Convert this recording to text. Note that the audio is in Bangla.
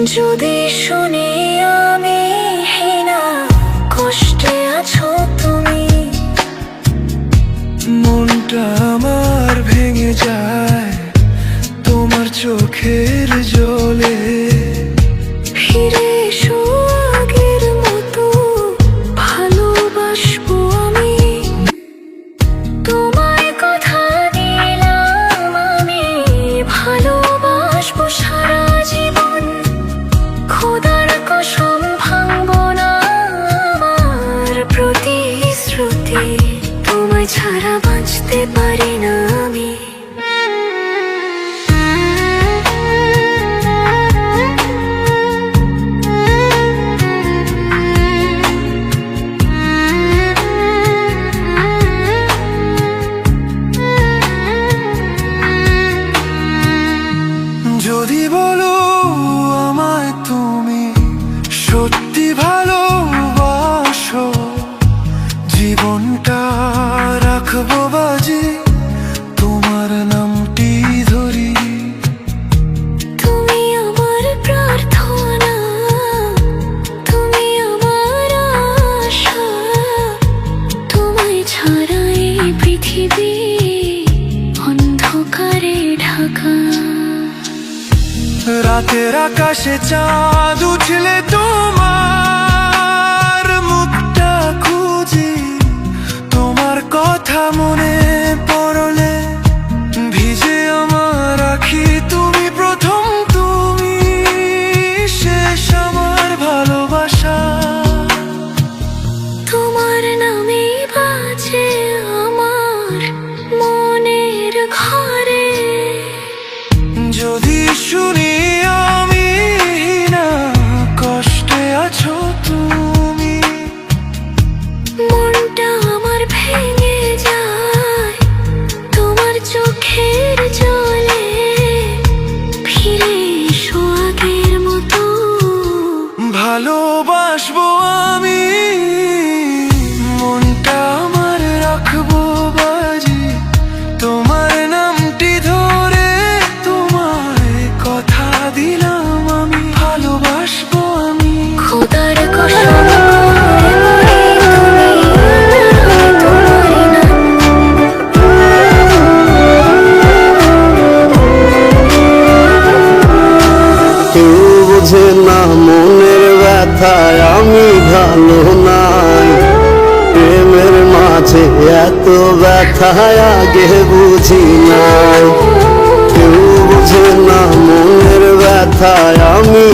যদি শুনি আমি হীনা, কষ্টে আছো তুমি, মনটা আমার ভেঙে যায় তোমার চোখের জলে। ফিরে এসো আগের মতো, ভালোবাসবো আমি। তোমায় কথা দিলাম আমি, ভালোবাসবো সারা জীবন। খোদার কসম ভাঙবো না আমার প্রতিশ্রুতি, তোমায় ছাড়া বাঁচতে পারি না আমি। যদি বলো আমায় তুমি সত্যি ভালোবাসো, জীবনটা রাখবো বাজি তোমার নামটি ধরি। তুমি আমার প্রার্থনা, তুমি আমার আশা, তোমায় ছাড়া এই পৃথিবী অন্ধকারে ঢাকা। রাতের আকাশে চাঁদ উঠলে তোমার মুখটা খুঁজি, তোমার কথা মনে পড়লে ভিজে আমার আখি। তুমি প্রথম, তুমি শেষ আমার ভালোবাসা। তোমার নামে বাজে আমার মনের ঘরে। যদি শুনি আমি না, কষ্টে আছো তুমি, মনটা আমার ভেঙে যায় তোমার চোখের জলে। ফিরে এসো আগের মতো, ভালোবাসবো আমি। মনটা আমার রাখবো বাজি তোমার নামটি ধরে। তোমায় কথা দিলাম আমি, ভালোবাসবো আমি। খোদার কসম করে বলি, তোমার নাম। কেউ বোঝে না মনের ব্যথায় আমি ভালো নাই। প্রেমের মাঝে এত ব্যথায় আগে বুঝি নাই। কেউ বোঝে না মনের ব্যথায় আমি